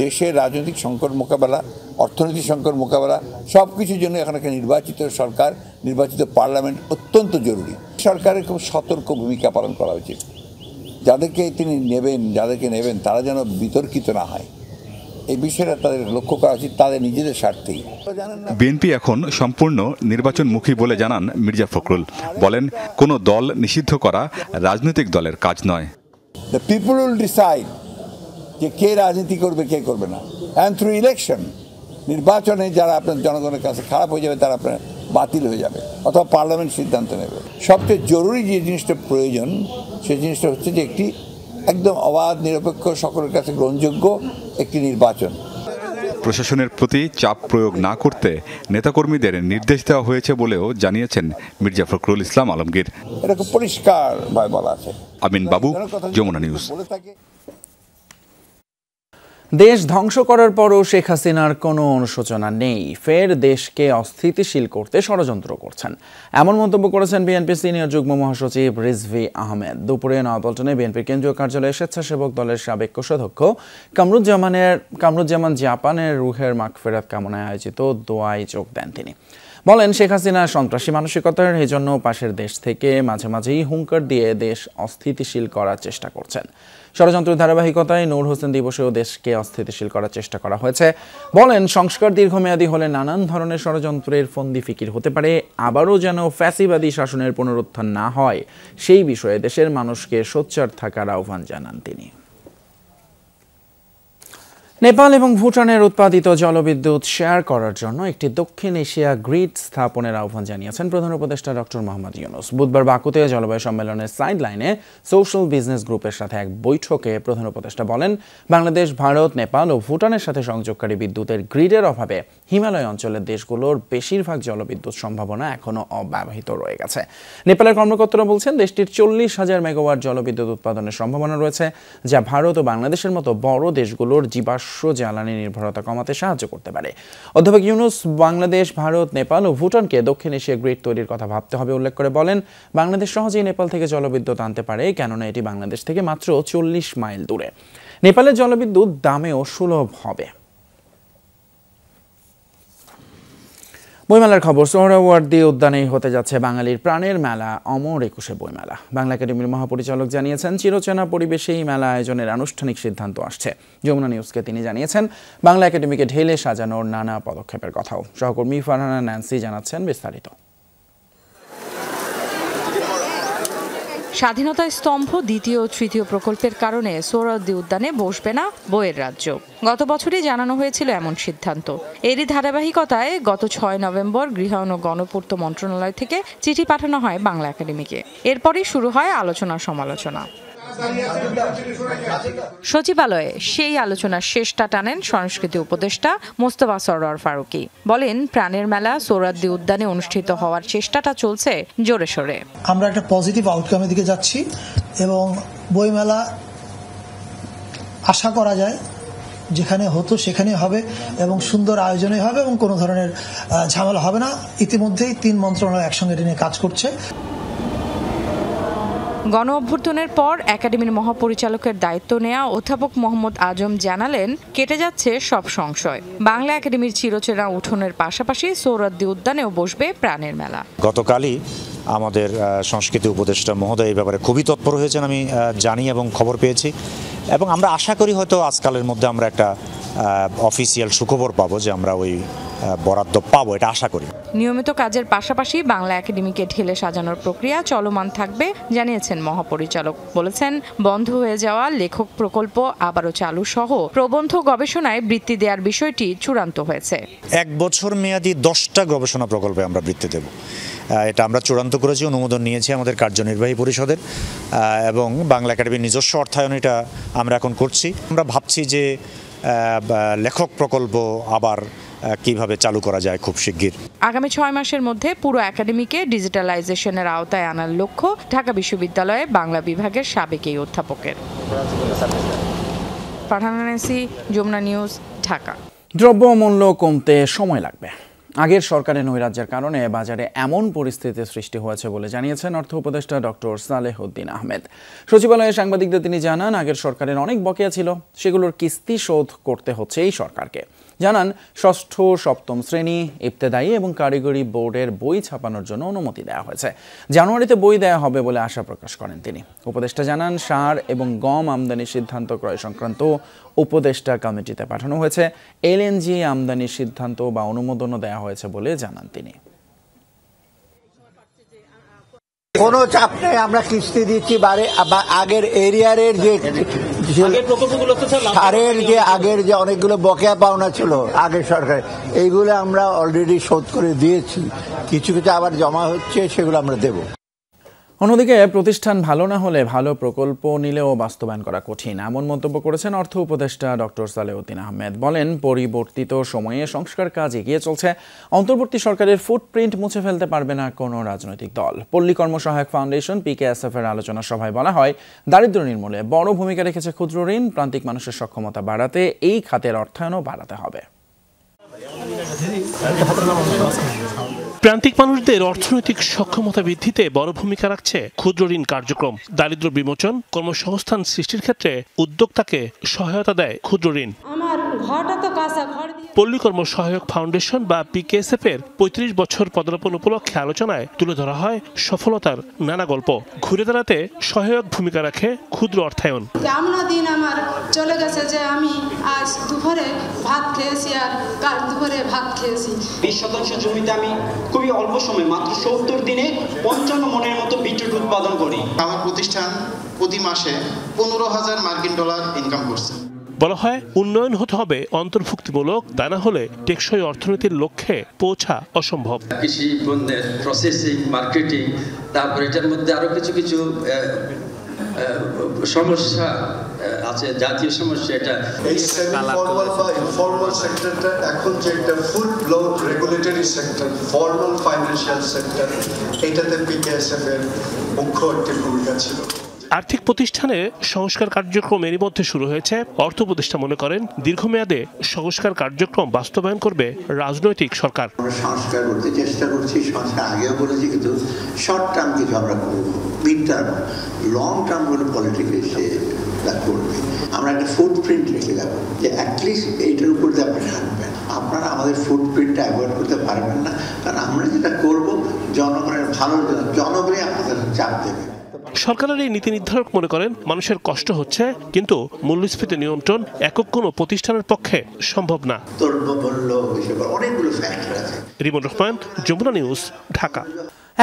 দেশের রাজনৈতিক সংকট মোকাবেলা, অর্থনৈতিক সংকট মোকাবেলা, সব কিছুর জন্য এখন একটা নির্বাচিত সরকার, নির্বাচিত পার্লামেন্ট অত্যন্ত জরুরি। সরকারের খুব সতর্ক ভূমিকা পালন করা উচিত। যাদেরকে তিনি যাদেরকে নেবেন তারা যেন বিতর্কিত না হয়, এই বিষয়টা তাদের লক্ষ্য করা উচিত, তাদের নিজেদের স্বার্থেই। বিএনপি এখন সম্পূর্ণ নির্বাচনমুখী বলে জানান মির্জা ফখরুল। বলেন, কোনো দল নিষিদ্ধ করা রাজনৈতিক দলের কাজ নয়। দ্য পিপল উইল ডিসাইড যে কে রাজনীতি করবে কে করবে না, অ্যান্ড থ্রু ইলেকশন, নির্বাচনে যারা আপনার জনগণের কাছে খারাপ হয়ে যাবে তারা আপনার বাতিল হয়ে যাবে অথবা পার্লামেন্ট সিদ্ধান্ত নেবে। সবচেয়ে জরুরি যে জিনিসটা প্রয়োজন সেই জিনিসটা হচ্ছে যে একটি একদম অবাধ, নিরপেক্ষ, সকলের কাছে গ্রহণযোগ্য একটি নির্বাচন। প্রশাসনের প্রতি চাপ প্রয়োগ না করতে নেতাকর্মীদের নির্দেশ দেওয়া হয়েছে বলেও জানিয়েছেন মির্জা ফখরুল ইসলাম আলমগীর। এটা খুব পরিষ্কারভাবে বলা আছে। আমিন বাবু, যমুনা নিউজ। দেশ ধ্বংস করার পরও শেখ হাসিনার কোনো অনুশোচনা নেই, ফের দেশকে অস্থিতিশীল করতে ষড়যন্ত্র করছেন, এমন মন্তব্য করেছেন বিএনপির সিনিয়র যুগ্ম মহাসচিব রিজভী আহমেদ। দুপুরে নয়াপল্টনে বিএনপির কেন্দ্রীয় কার্যালয়ে স্বেচ্ছাসেবক দলের সাবেক কোষাধ্যক্ষ কামরুজ্জামান জাপানের রুহের মাগফিরাত কামনায় আয়োজিত দোয়ায় যোগ দেন তিনি। বলেন, শেখ হাসিনা সন্ত্রাসী মানসিকতার, এই জন্য পাশের দেশ থেকে মাঝে মাঝেই হুঙ্কার দিয়ে দেশ অস্থিতিশীল করার চেষ্টা করছেন। ষড়যন্ত্রের ধারাবাহিকতায় নূর হোসেন দিবসেও দেশকে অস্থিতিশীল করার চেষ্টা করা হয়েছে। বলেন, সংস্কার দীর্ঘমেয়াদী হলে নানান ধরনের ষড়যন্ত্রের ফন্দি ফিকির হতে পারে, আবারও যেন ফ্যাসিবাদী শাসনের পুনরুত্থান না হয় সেই বিষয়ে দেশের মানুষকে সোচ্চার থাকার আহ্বান জানান তিনি। নেপাল এবং ভুটানের উৎপাদিত জলবিদ্যুৎ শেয়ার করার জন্য একটি দক্ষিণ এশিয়া গ্রিড স্থাপনের আহ্বান জানিয়েছেন প্রধান উপদেষ্টা ডক্টর মোহাম্মদ ইউনূস। বুধবার বাকুতে জলবায়ু সম্মেলনের সাইড লাইনে সোশ্যাল বিজনেস গ্রুপের সাথে এক বৈঠকে প্রধান উপদেষ্টা বলেন, বাংলাদেশ, ভারত, নেপাল ও ভুটানের সাথে সংযোগকারী বিদ্যুতের গ্রিডের অভাবে হিমালয় অঞ্চলের দেশগুলোর বেশিরভাগ জলবিদ্যুৎ সম্ভাবনা এখনও অব্যবহৃত রয়ে গেছে। নেপালের কর্মকর্তারা বলছেন, দেশটির 40,000 মেগাওয়াট জলবিদ্যুৎ উৎপাদনের সম্ভাবনা রয়েছে, যা ভারত ও বাংলাদেশের মতো বড় দেশগুলোর জীবাশ্ম জ্বালানি নির্ভরতা কমাতে সাহায্য করতে পারে। অধ্যাপক ইউনূস বাংলাদেশ, ভারত, নেপাল ও ভুটানকে দক্ষিণ এশিয়া গ্রিড তৈরির কথা ভাবতে হবে উল্লেখ করে বলেন, বাংলাদেশ সহজেই নেপাল থেকে জলবিদ্যুৎ আনতে পারে, কেননা এটি বাংলাদেশ থেকে মাত্র 40 মাইল দূরে। নেপালের জলবিদ্যুৎ দামেও সুলভ হবে। বইমেলার খবর। সোহরাওয়ার্দী উদ্যানেই হতে যাচ্ছে বাঙালির প্রাণের মেলা অমর ২১শে বইমেলা। বাংলা একাডেমির মহাপরিচালক জানিয়েছেন, চিরচেনা পরিবেশেই মেলা আয়োজনের আনুষ্ঠানিক সিদ্ধান্ত আসছে। যমুনা নিউজকে তিনি জানিয়েছেন, বাংলা একাডেমিকে ঢেলে সাজানোর নানা পদক্ষেপের কথাও। সহকর্মী ফারহানা ন্যান্সি জানাচ্ছেন বিস্তারিত। স্বাধীনতা স্তম্ভ দ্বিতীয় ও তৃতীয় প্রকল্পের কারণে সোহরাওয়ার্দী উদ্যানে বসবে না বইয়ের রাজ্য। গত বছরই জানানো হয়েছিল এমন সিদ্ধান্ত। এরই ধারাবাহিকতায় গত ৬ নভেম্বর গৃহায়ন ও গণপূর্ত মন্ত্রণালয় থেকে চিঠি পাঠানো হয় বাংলা একাডেমিকে। এরপরই শুরু হয় আলোচনা সমালোচনা। সচিবালয়ে সেই আলোচনার শেষটা টানেন সংস্কৃতি উপদেষ্টা মোস্তফা সরোয়ার ফারুকী। বলেন, প্রাণের মেলা সোহরাওয়ার্দী উদ্যানে অনুষ্ঠিত হওয়ার চেষ্টাটা চলছে জোরে সোরে। আমরা একটা পজিটিভ আউটকামের দিকে যাচ্ছি এবং বইমেলা আশা করা যায় যেখানে হতো সেখানেই হবে এবং সুন্দর আয়োজনে হবে এবং কোনো ধরনের ঝামেলা হবে না। ইতিমধ্যেই ৩ মন্ত্রণালয় একসঙ্গে নিয়ে কাজ করছে। গণ অভ্যুত্থানের পর একাডেমির মহাপরিচালকের দায়িত্ব নেওয়া অধ্যাপক মোহাম্মদ আজম জানালেন, কেটে যাচ্ছে সব সংশয়। বাংলা একাডেমির চিরচেনা উঠোনের পাশাপাশি সোহরাওয়ার্দী উদ্যানেও বসবে প্রাণের মেলা। গতকালই আমাদের সংস্কৃতি উপদেষ্টা মহোদয় এই ব্যাপারে খুবই তৎপর হয়েছেন, আমি জানি এবং খবর পেয়েছি, এবং আমরা আশা করি হয়তো আজকালের মধ্যে আমরা একটা অফিসিয়াল সুখবর পাবো যে আমরা ওই বরাদ্দ পাবো, এটা আশা করি। নিয়মিত কাজের পাশাপাশি বাংলা একাডেমিকে ঢেলে সাজানোর প্রক্রিয়া চলমান থাকবে জানিয়েছেন মহাপরিচালক। বলেছেন, বন্ধ হয়ে যাওয়া লেখক প্রকল্প আবারও চালু সহ প্রবন্ধ গবেষণায় বৃত্তি দেওয়ার বিষয়টি চূড়ান্ত হয়েছে। 1 বছর মেয়াদী 10টা গবেষণা প্রকল্পে আমরা বৃত্তি দেব, এটা আমরা চূড়ান্ত করেছি, অনুমোদন নিয়েছি আমাদের কার্যনির্বাহী পরিষদের, এবং বাংলা একাডেমির নিজস্ব অর্থায়ন এটা আমরা এখন করছি। আমরা ভাবছি যে লেখক প্রকল্প আবার কিভাবে চালু করা যায় খুব শিগগির। আগামী 6 মাসের মধ্যে পুরো একাডেমিকে ডিজিটালাইজেশনের আওতায় আনার লক্ষ্য ঢাকা বিশ্ববিদ্যালয়ে বাংলা বিভাগের সাবেক এই অধ্যাপকের। Farhana Nancy, Jamuna news, Dhaka. দ্রব্যমূল্য কমতে সময় লাগবে। আগের সরকারের নৈরাজ্যের কারণে বাজারে এমন পরিস্থিতির সৃষ্টি হয়েছে বলে জানিয়েছেন অর্থ উপদেষ্টা ডক্টর সালেহউদ্দিন আহমেদ। সচিবালয়ে সাংবাদিকদের তিনি জানান, আগের সরকারের অনেক বকেয়া ছিল, সেগুলোর কিস্তি শোধ করতে হচ্ছে এই সরকারকে। জানান, ষষ্ঠ সপ্তম শ্রেণী, ইবতেদায়ী এবং কারিগরি বোর্ডের বই ছাপানোর জন্য অনুমতি দেওয়া হয়েছে। জানুয়ারিতে বই দেওয়া হবে বলে আশা প্রকাশ করেন তিনি। উপদেষ্টা জানান, সার এবং গম আমদানির সিদ্ধান্ত ক্রয় সংক্রান্ত উপদেষ্টা কমিটিতে পাঠানো হয়েছে। এলএনজি আমদানির সিদ্ধান্ত বা অনুমোদনও দেওয়া হয়েছে বলে জানান তিনি। কোনো চাপ নেই, আমরা কিস্তি দিচ্ছি। আগের এরিয়ারের যে সারের যে আগের যে অনেকগুলো বকেয়া পাওনা ছিল আগের সরকারের, এইগুলো আমরা অলরেডি শোধ করে দিয়েছি। কিছু কিছু আবার জমা হচ্ছে, সেগুলো আমরা দেব। অন্যদিকে প্রতিষ্ঠান ভালো না হলে ভালো প্রকল্প নিলেও বাস্তবায়ন করা কঠিন, এমন মন্তব্য করেছেন অর্থ উপদেষ্টা ডক্টর সালেহউদ্দিন আহমেদ। বলেন, পরিবর্তিত সময়ে সংস্কার কাজ এগিয়ে চলছে। অন্তর্বর্তী সরকারের ফুটপ্রিন্ট মুছে ফেলতে পারবে না কোনো রাজনৈতিক দল। পল্লী কর্মসহায়ক ফাউন্ডেশন PKSF এর আলোচনা সভায় বলা হয়, দারিদ্র নির্মূলে বড় ভূমিকা রেখেছে ক্ষুদ্র ঋণ। প্রান্তিক মানুষের সক্ষমতা বাড়াতে এই খাতের অর্থায়নও বাড়াতে হবে। প্রান্তিক মানুষদের অর্থনৈতিক সক্ষমতা বৃদ্ধিতে বড় ভূমিকা রাখছে ক্ষুদ্র ঋণ কার্যক্রম। দারিদ্র বিমোচন, কর্মসংস্থান সৃষ্টির ক্ষেত্রে উদ্যোক্তাকে সহায়তা দেয় ক্ষুদ্র ঋণ। পল্লী কর্মসহায়ক ফাউন্ডেশন বা PKSF এর 35 বছর পদার্পণ উপলক্ষে আলোচনায় তুলে ধরা হয় সফলতার নানা গল্প। ঘুরে দাঁড়াতে সহায়ক ভূমিকা রাখে ক্ষুদ্র অর্থায়ন। কেমন দিন আমার চলে গেছে যে আমি আজ দুপুরে ভাত খেয়েছি আর দুপুরে ভাত খেয়েছি। 20 শতাংশ জমিতে আমি খুবই অল্প সময়, মাত্র 70 দিনে 55 মনের মতো বিদ্যুৎ উৎপাদন করি। আমার প্রতিষ্ঠান প্রতি মাসে $15,000 মার্কিন ইনকাম করছে। বলা হয়, উন্নয়ন হতে হবে অন্তর্ভুক্তিমূলক, তা না হলে টেকসই অর্থনীতির লক্ষ্যে পৌঁছা অসম্ভব। কৃষি পণ্যের প্রসেসিং, মার্কেটিং, তারপর এটার মধ্যে আরো কিছু সমস্যা আছে, জাতীয় সমস্যা। এটা এই সেমি ফর্মাল বা ইনফর্মাল সেক্টরটা এখন যে একটা full blown regulatory sector, formal financial sector, এটাতে PKSF এর মুখ্য একটি ভূমিকা ছিল। আর্থিক প্রতিষ্ঠানে সংস্কার কার্যক্রম এরই মধ্যে শুরু হয়েছে। অর্থ উপদেষ্টা মনে করেন, দীর্ঘমেয়াদে সংস্কার কার্যক্রম বাস্তবায়ন করবে রাজনৈতিক সরকার। আমরা সংস্কার করতে চেষ্টা করছি, সংস্কার আগেও বলেছি, কিন্তু শর্ট টার্ম কিছু আমরা করব, মিড টার্ম, লং টার্ম গুলো পলিটিক্যালি তা করবে। আমরা একটা ফুটপ্রিন্ট রেখে যাবো যে অ্যাটলিস্ট এইটার উপর দিয়ে আপনি হাঁটবেন। আপনারা আমাদের ফুটপ্রিন্টটা অ্যাভয়েড করতে পারবেন না, কারণ আমরা যেটা করব জনগণের ভালোর জন্য, জনগণই আপনাদের চাপ দেবে। সরকারের এই নীতি নির্ধারক মনে করেন মানুষের কষ্ট হচ্ছে, কিন্তু মূল্যস্ফীতি নিয়ন্ত্রণ একক কোনো প্রতিষ্ঠানের পক্ষে সম্ভব না। অনেকগুলো ফ্যাক্টর আছে। রিমন রহমান, যমুনা নিউজ, ঢাকা।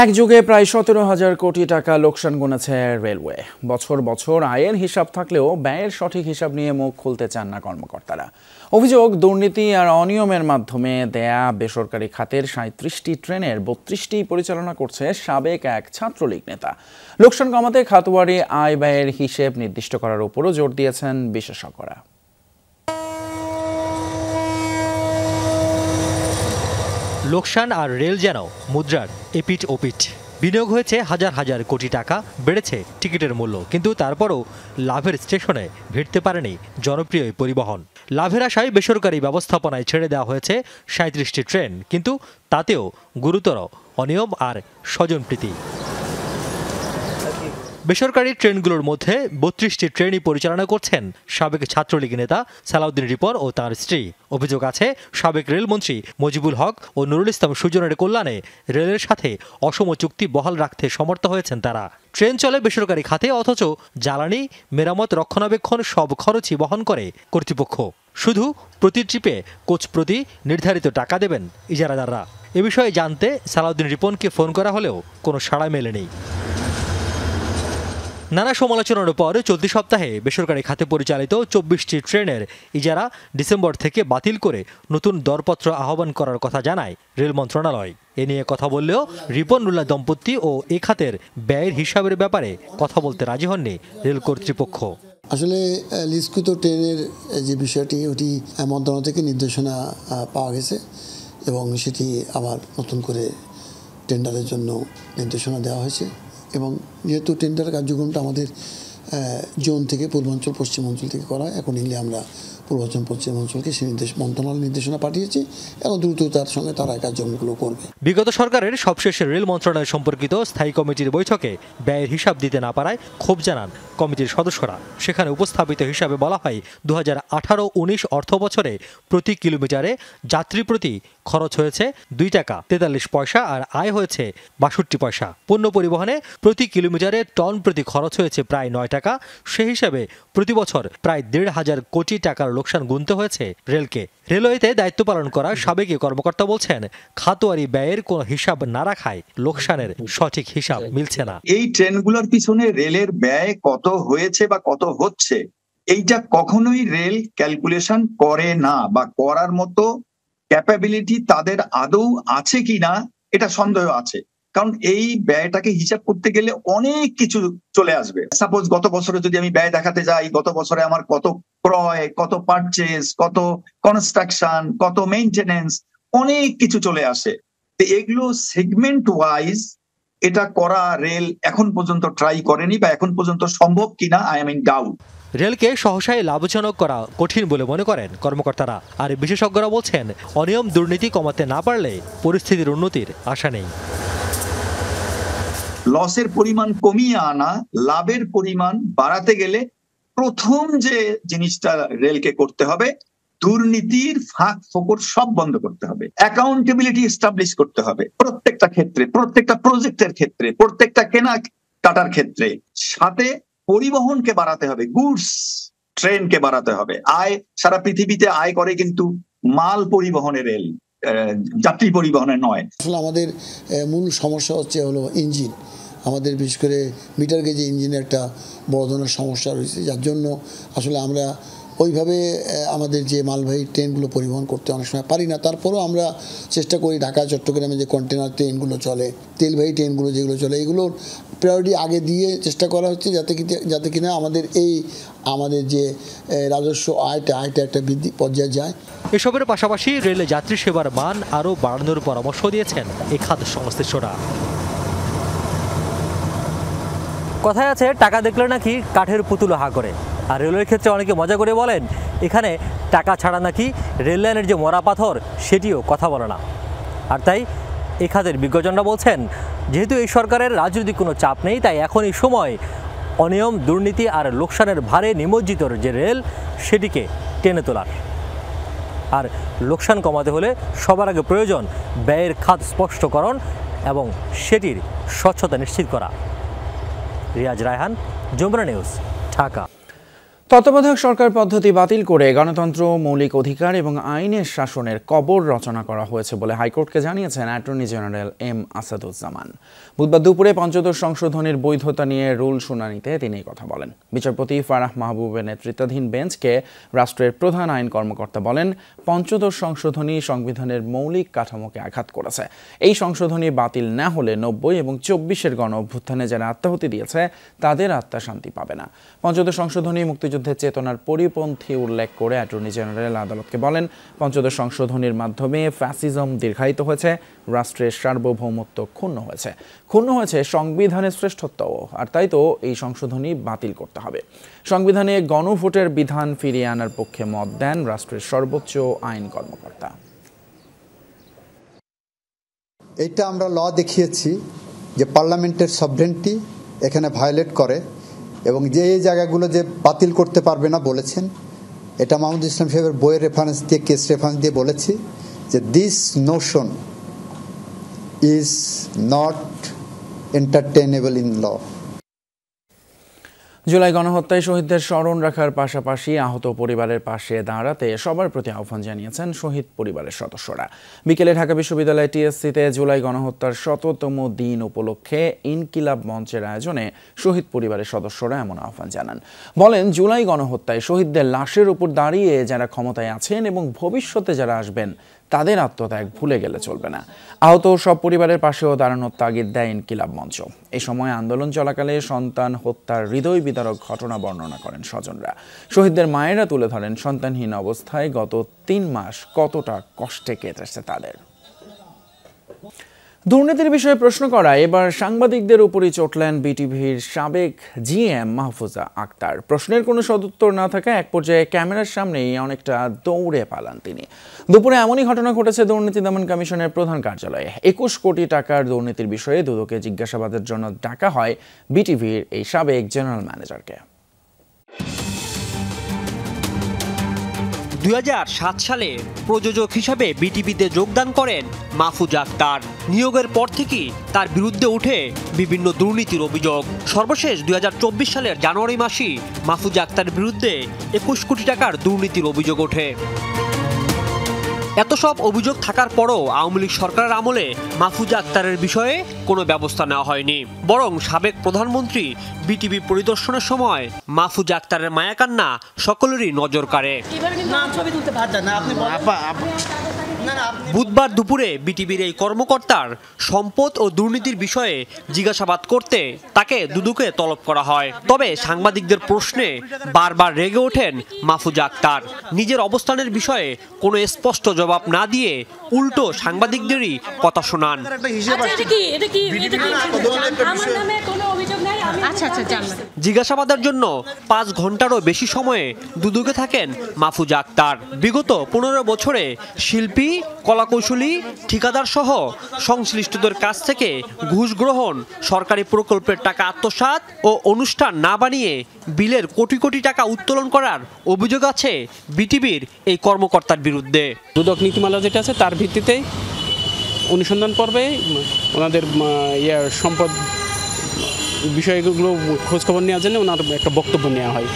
এক যুগে প্রায় 17,000 কোটি টাকা লোকসান গুনেছে রেলওয়ে। বছর বছর আয়ের হিসাব থাকলেও ব্যয়ের সঠিক হিসাব নিয়ে মুখ খুলতে চান না কর্মকর্তারা। অভিযোগ, দুর্নীতি আর অনিয়মের মাধ্যমে দেয়া বেসরকারি খাতের 37টি ট্রেনের 32টি পরিচালনা করছে সাবেক এক ছাত্রলীগ নেতা। লোকসান কমাতে খাতওয়ারি আয় ব্যয়ের হিসেব নির্দিষ্ট করার উপরও জোর দিয়েছেন বিশেষজ্ঞরা। লোকসান আর রেল যেন মুদ্রার এপিঠ ওপিঠ। বিনিয়োগ হয়েছে হাজার হাজার কোটি টাকা, বেড়েছে টিকিটের মূল্য, কিন্তু তারপরও লাভের স্টেশনে ভিড়তে পারেনি জনপ্রিয় এই পরিবহন। লাভের আশায় বেসরকারি ব্যবস্থাপনায় ছেড়ে দেওয়া হয়েছে 37টি ট্রেন, কিন্তু তাতেও গুরুতর অনিয়ম আর স্বজনপ্রীতি। বেসরকারি ট্রেনগুলোর মধ্যে 32টি ট্রেনই পরিচালনা করছেন সাবেক ছাত্রলীগ নেতা সালাউদ্দিন রিপন ও তাঁর স্ত্রী। অভিযোগ আছে, সাবেক রেলমন্ত্রী মজিবুল হক ও নুরুল ইসলাম সুজনের কল্যাণে রেলের সাথে অসম চুক্তি বহাল রাখতে সমর্থ হয়েছেন তারা। ট্রেন চলে বেসরকারি খাতে, অথচ জ্বালানি, মেরামত, রক্ষণাবেক্ষণ সব খরচই বহন করে কর্তৃপক্ষ। শুধু প্রতি ট্রিপে কোচ প্রতি নির্ধারিত টাকা দেবেন ইজারাদাররা। এ বিষয়ে জানতে সালাউদ্দিন রিপনকে ফোন করা হলেও কোনো সাড়া মেলেনি। নানা সমালোচনার পর চলতি সপ্তাহে বেসরকারি খাতে পরিচালিত 24টি ট্রেনের ইজারা ডিসেম্বর থেকে বাতিল করে নতুন দরপত্র আহ্বান করার কথা জানায় রেল মন্ত্রণালয়। এ নিয়ে কথা বললেও রিপনুল্লাহ দম্পতি ও এ খাতের ব্যয়ের হিসাবের ব্যাপারে কথা বলতে রাজি হননি রেল কর্তৃপক্ষ। আসলে লিজকৃত ট্রেনের যে বিষয়টি, ওটি মন্ত্রণালয় থেকে নির্দেশনা পাওয়া গেছে এবং সেটি আবার নতুন করে টেন্ডারের জন্য নির্দেশনা দেওয়া হয়েছে। এবং যেহেতু টেন্ডার কার্যক্রমটা আমাদের জোন থেকে পূর্বাঞ্চল পশ্চিম অঞ্চল থেকে করা হয়, অ্যাকর্ডিংলি আমরা পূর্বাঞ্চল পশ্চিম অঞ্চলকে সেই মন্ত্রণালয় নির্দেশনা পাঠিয়েছি এবং দ্রুততার সঙ্গে তারা কার্যক্রমগুলো করবে। বিগত সরকারের সবশেষ রেল মন্ত্রণালয় সম্পর্কিত স্থায়ী কমিটির বৈঠকে ব্যয়ের হিসাব দিতে না পারায় ক্ষোভ জানান কমিটির সদস্যরা। সেখানে উপস্থাপিত হিসাবে বলা হয় 2018-19 অর্থ বছরে প্রতি কিলোমিটারে যাত্রী প্রতি খরচ হয়েছে 2 টাকা 43 পয়সা আর আয় হয়েছে 62 পয়সা। পণ্য পরিবহনে প্রতি কিলোমিটারে টন প্রতি খরচ হয়েছে প্রায় 9 টাকা। সেই হিসাবে প্রতি বছর প্রায় 1,500 কোটি টাকার লোকসান গুনতে হয়েছে রেলকে। রেলওয়েতে দায়িত্ব পালন করা সাবেক কর্মকর্তা বলছেন, খাতওয়ারি ব্যয়ের কোনো হিসাব না রাখায় লোকসানের সঠিক হিসাব মিলছে না। এই ট্রেনগুলোর পিছনে রেলের ব্যয় কত হয়েছে বা কত হচ্ছে, এইটা কখনোই রেল ক্যালকুলেশন করে না, বা করার মতো ক্যাপাবিলিটি তাদের আদৌ আছে কিনা এটা সন্দেহ আছে। কারণ এই ব্যয়টাকে হিসাব করতে গেলে অনেক কিছু চলে আসবে। সাপোজ গত বছরে যদি আমি ব্যয় দেখাতে যাই, গত বছরে আমার কত ক্রয়, কত পারচেজ, কত কনস্ট্রাকশন, কত মেইনটেনেন্স, অনেক কিছু চলে আসে। তো এগুলো সেগমেন্ট ওয়াইজ এটা করা রেল এখন পর্যন্ত ট্রাই করেনি, বা এখন পর্যন্ত সম্ভব কিনা আই এম ইন ডাউট। রেলকে সহসায় লাভজনক করা কঠিন বলে মনে করেন কর্মকর্তারা। আর বিশেষজ্ঞরা বলছেন, অনিয়ম দুর্নীতি কমাতে না পারলে পরিস্থিতির উন্নতির আশা নেই। লসের পরিমাণ কমিয়ে আনা, লাভের পরিমাণ বাড়াতে গেলে প্রথম যে জিনিসটা রেলকে করতে হবে, দুর্নীতির ফাঁক ফোকর সব বন্ধ করতে হবে, অ্যাকাউন্টেবিলিটি এস্টাবলিশ করতে হবে প্রত্যেকটা ক্ষেত্রে, প্রত্যেকটা প্রজেক্টের ক্ষেত্রে, প্রত্যেকটা কেনা কাটার ক্ষেত্রে। সাথে পরিবহনকে বাড়াতে হবে, গুডস ট্রেনকে বাড়াতে হবে। আয় সারা পৃথিবীতে আয় করে কিন্তু মাল পরিবহনে রেল, যাত্রী পরিবহনে নয়। আসলে আমাদের মূল সমস্যা হলো ইঞ্জিন। আমাদের বিশেষ করে মিটার গেজে ইঞ্জিনের একটা বড় ধরনের সমস্যা রয়েছে, যার জন্য আসলে আমরা ওইভাবে আমাদের যে মালবাহী ট্রেনগুলো পরিবহন করতে অনেক সময় পারি না। তারপরেও আমরা চেষ্টা করি ঢাকা চট্টগ্রামে যে কন্টেনার ট্রেনগুলো চলে, তেলবাহী ট্রেনগুলো যেগুলো চলে, এগুলোর প্রায়োরিটি আগে দিয়ে চেষ্টা করা হচ্ছে যাতে কিনা আমাদের যে রাজস্ব আয়টা একটা বৃদ্ধি পর্যায়ে যায়। এসবের পাশাপাশি রেলে যাত্রী সেবার মান আরও বাড়ানোর পরামর্শ দিয়েছেন এই খাত সংশ্লিষ্টরা। কথায় আছে, টাকা দেখলে নাকি কাঠের পুতুল হা করে। আর রেলের ক্ষেত্রে অনেকে মজা করে বলেন, এখানে টাকা ছাড়া নাকি রেল লাইনের যে মরা পাথর সেটিও কথা বলে না। আর তাই এই খাতের বিজ্ঞজনরা বলছেন, যেহেতু এই সরকারের রাজনৈতিক কোনো চাপ নেই, তাই এখন এই সময় অনিয়ম, দুর্নীতি আর লোকসানের ভারে নিমজ্জিত যে রেল সেটিকে টেনে তোলার। আর লোকসান কমাতে হলে সবার আগে প্রয়োজন ব্যয়ের খাত স্পষ্টকরণ এবং সেটির স্বচ্ছতা নিশ্চিত করা। রিয়াজ রায়হান, যমুনা নিউজ, ঢাকা। তত্ত্বাবধায়ক সরকার পদ্ধতি বাতিল করে গণতন্ত্র, মৌলিক অধিকার এবং আইনের শাসনের কবর রচনা করা হয়েছে বলে হাইকোর্টকে জানিয়েছেন অ্যাটর্নি জেনারেল এম আসাদুজ্জামান। বুধবার দুপুরে পঞ্চদশ সংশোধনীর বৈধতা নিয়ে রুল শুনানিতে তিনি এই কথা বলেন। বিচারপতি ফারাহ মাহবুবের নেতৃত্বাধীন বেঞ্চকে রাষ্ট্রের প্রধান আইন কর্মকর্তা বলেন, পঞ্চদশ সংশোধনী সংবিধানের মৌলিক কাঠামোকে আঘাত করেছে। এই সংশোধনী বাতিল না হলে 90 এবং 24-এর গণ অভ্যুত্থানে যারা আত্মাহুতি দিয়েছে তাদের আত্মা শান্তি পাবে না। পঞ্চদশ সংশোধনী মুক্তিযুদ্ধের চেতনার পরিপন্থী উল্লেখ করে অ্যাটর্নি জেনারেল আদালতকে বলেন, পঞ্চদশ সংশোধনীর মাধ্যমে ফ্যাসিজম দীর্ঘায়িত হয়েছে, রাষ্ট্রের সার্বভৌমত্ব ক্ষুণ্ণ হয়েছে সংবিধানের শ্রেষ্ঠত্বও। আর তাই তো এই সংশোধনী বাতিল করতে হবে। সংবিধানে গণভোটের বিধান ফিরিয়ে আনার পক্ষে মত দেন রাষ্ট্রের সর্বোচ্চ আইন কর্মকর্তা। এইটা আমরা ল দেখিয়েছি যে পার্লামেন্টের সভরেন্টি এখানে ভায়োলেট করে এবং যে এই জায়গাগুলো যে বাতিল করতে পারবে না বলেছেন, এটা মাহমুদ ইসলাম সাহেবের বইয়ের রেফারেন্স দিয়ে, কেস রেফারেন্স দিয়ে বলেছি যে this notion is not entertainable in law. July গণহত্যায় শহীদদের স্মরণ রাখার পাশাপাশি আহত পরিবারের পাশে দাঁড়াতে সবার প্রতি আহ্বান জানিয়েছেন শহীদ পরিবারের সদস্যরা। বিকেলে ঢাকা বিশ্ববিদ্যালয় টিএসসিতে জুলাই গণহত্যার 100তম দিন উপলক্ষে ইনকিলাব মঞ্চের আয়োজনে শহীদ পরিবারের সদস্যরা এমন আহ্বান জানান। বলেন, জুলাই গণহত্যায় শহীদদের লাশের উপর দাঁড়িয়ে যারা ক্ষমতায় আছেন এবং ভবিষ্যতে যারা আসবেন তাদের আত্মত্যাগ ভুলে গেলে চলবে না। আহত সব পরিবারের পাশেও দাঁড়ানোর তাগিদ দেয় ইনকিলাব মঞ্চ। এই সময় আন্দোলন চলাকালে সন্তান হত্যার হৃদয় বিদারক ঘটনা বর্ণনা করেন স্বজনরা। শহীদদের মায়েরা তুলে ধরেন সন্তানহীন অবস্থায় গত 3 মাস কতটা কষ্টে কেটেছে তাদের। দুর্নীতির বিষয়ে প্রশ্ন করায় এবার সাংবাদিকদের উপরই চটলেন বিটিভির সাবেক জিএম মাহফুজা আক্তার। প্রশ্নের কোনো সদুত্তর না থাকা এক পর্যায়ে ক্যামেরার সামনেই অনেকটা দৌড়ে পালান তিনি। দুপুরে এমনই ঘটনা ঘটেছে দুর্নীতি দমন কমিশনের প্রধান কার্যালয়ে। 21 কোটি টাকার দুর্নীতির বিষয়ে দুদকে জিজ্ঞাসাবাদের জন্য ডাকা হয় বিটিভির এই সাবেক জেনারেল ম্যানেজারকে। 2007 সালে প্রযোজক হিসাবে বিটিভিতে যোগদান করেন মাহফুজা আক্তার। নিয়োগের পর থেকেই তার বিরুদ্ধে উঠে বিভিন্ন দুর্নীতির অভিযোগ। সর্বশেষ 2024 সালের জানুয়ারি মাসেই মাহফুজা আক্তারের বিরুদ্ধে 21 কোটি টাকার দুর্নীতির অভিযোগ ওঠে। এত সব অভিযোগ থাকার পরও আওয়ামী লীগ সরকারের আমলে মাহফুজা আক্তারের বিষয়ে কোনো ব্যবস্থা নেওয়া হয়নি। বরং সাবেক প্রধানমন্ত্রী বিটিভি পরিদর্শনের সময় মাহফুজা আক্তারের মায়াকান্না সকলেরই নজর কাড়ে। বুধবার দুপুরে বিটিভির এই কর্মকর্তার সম্পদ ও দুর্নীতির বিষয়ে জিজ্ঞাসাবাদ করতে তাকে দুদকে তলব করা হয়। তবে সাংবাদিকদের প্রশ্নে বারবার রেগে ওঠেন মাহফুজা আক্তার। নিজের অবস্থানের বিষয়ে কোনো স্পষ্ট জবাব না দিয়ে উল্টো সাংবাদিকদেরই কথা শোনান। জিজ্ঞাসাবাদের জন্য 5 ঘন্টারও বেশি সময়ে দুদকে থাকেন মাহফুজা আক্তার। বিগত 15 বছরে শিল্পী, কলাকৌশলী, ঠিকাদার সহ সংশ্লিষ্টদের কাছ থেকে ঘুষ গ্রহণ, সরকারি প্রকল্পের টাকা আত্মসাৎ ও অনুষ্ঠান না বানিয়ে বিলের কোটি কোটি টাকা উত্তোলন করার অভিযোগ আছে বিটিভির এই কর্মকর্তার বিরুদ্ধে। দুদক নীতিমালা যেটা আছে তার ভিত্তিতেই অনুসন্ধান পর্বে ওনাদের সম্পদ বিষয়গুলো খোঁজখবর নেওয়ার জন্য ওনার একটা বক্তব্য নেওয়া হয়।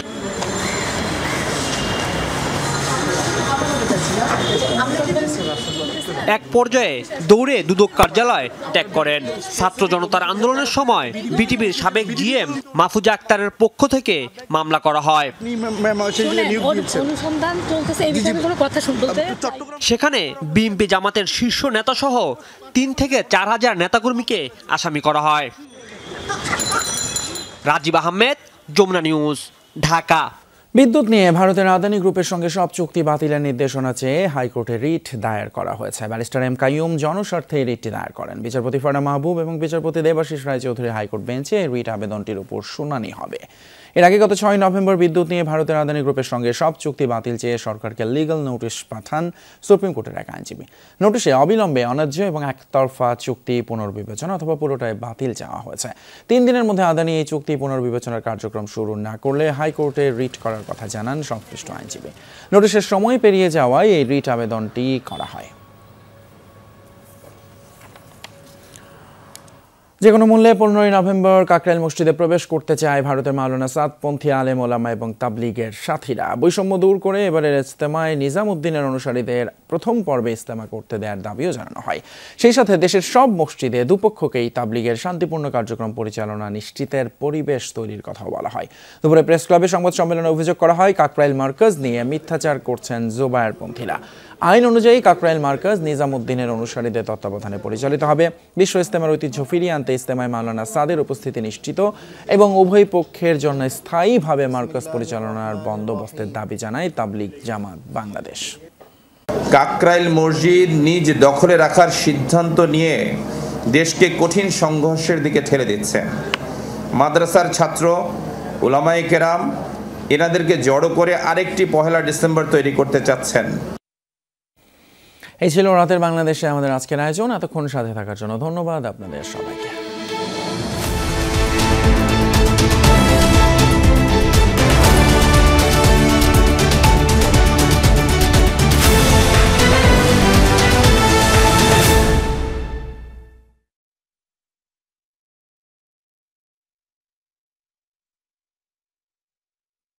এক পর্যায়ে দৌড়ে দুদক কার্যালয় ত্যাগ করেন। ছাত্র জনতার আন্দোলনের সময় বিটিভির সাবেক জিএম মাহফুজা আক্তারের পক্ষ থেকে মামলা করা হয়। সেখানে বিএনপি জামাতের শীর্ষ নেতা সহ 3 থেকে 4 হাজার নেতাকর্মীকে আসামি করা হয়। রাজীব আহমেদ, যমুনা নিউজ, ঢাকা। বিদ্যুৎ নিয়ে ভারতের আদানি গ্রুপের সঙ্গে সব চুক্তি বাতিলের নির্দেশনা চেয়ে হাইকোর্টে রিট দায়ের করা হয়েছে। ব্যারিস্টার এম কাইয়ুম জনস্বার্থে রিটটি দায়ের করেন। বিচারপতি ফারাহ মাহবুব এবং বিচারপতি দেবাশিস রায়চৌধুরী হাইকোর্ট বেঞ্চে রিট আবেদনটির উপর শুনানি হবে। এর আগে গত 6 নভেম্বর বিদ্যুৎ নিয়ে ভারতের আদানি গ্রুপের সঙ্গে সব চুক্তি বাতিল চেয়ে সরকারকে লিগ্যাল নোটিশ পাঠান সুপ্রিম কোর্টের এক আইনজীবী। নোটিশে অবিলম্বে অন্যায্য এবং একতরফা চুক্তি পুনর্বিবেচনা অথবা পুরোটাই বাতিল চাওয়া হয়েছে। 3 দিনের মধ্যে আদানি এই চুক্তি পুনর্বিবেচনার কার্যক্রম শুরু না করলে হাইকোর্টে রিট করার কথা জানান সংশ্লিষ্ট আইনজীবী। নোটিশের সময় পেরিয়ে যাওয়ায় এই রিট আবেদনটি করা হয়। যে কোনো মূল্যে 15 নভেম্বর কাকরাইল মসজিদে প্রবেশ করতে চায় ভারতের মাওলানা সাদপন্থী আলেম ওলামা এবং তাবলিগের সাথীরা। বৈষম্য দূর করে এবারের ইজতেমায় নিজামুদ্দিনের অনুসারীদের প্রথম পর্বে ইজতেমা করতে দেওয়ার দাবিও জানানো হয়। সেই সাথে দেশের সব মসজিদে দুপক্ষকেই তাবলিগের শান্তিপূর্ণ কার্যক্রম পরিচালনা নিশ্চিতের পরিবেশ তৈরির কথাও বলা হয়। দুপুরে প্রেস ক্লাবে সংবাদ সম্মেলনে অভিযোগ করা হয় কাকরাইল মার্কাজ নিয়ে মিথ্যাচার করছেন জোবায়েরপন্থীরা। আইন অনুযায়ী কাকরাইল মার্কাজ নিজামুদ্দিনের অনুসারীদের তত্ত্বাবধানে পরিচালিত হবে। বিশ্ব ইজতেমার ঐতিহ্য ফিরিয়ে আনতে ইজতেমায় মাওলানা সাদের উপস্থিতি নিশ্চিত এবং উভয় পক্ষের জন্য স্থায়ীভাবে মার্কাজ পরিচালনার বন্দোবস্তের দাবি জানায় তাবলিগ জামাত বাংলাদেশ। কাকরাইল মসজিদ নিজ দখলে রাখার সিদ্ধান্ত নিয়ে দেশকে কঠিন সংঘর্ষের দিকে ঠেলে দিচ্ছে। মাদ্রাসার ছাত্র, উলামায়ে কেরাম এনাদেরকে জড়ো করে আরেকটি 1 ডিসেম্বর তৈরি করতে চাচ্ছেন। এই ছিল রাতের বাংলাদেশে আমাদের আজকের আয়োজন। এতক্ষণ সাথে থাকার জন্য ধন্যবাদ আপনাদের সবাইকে।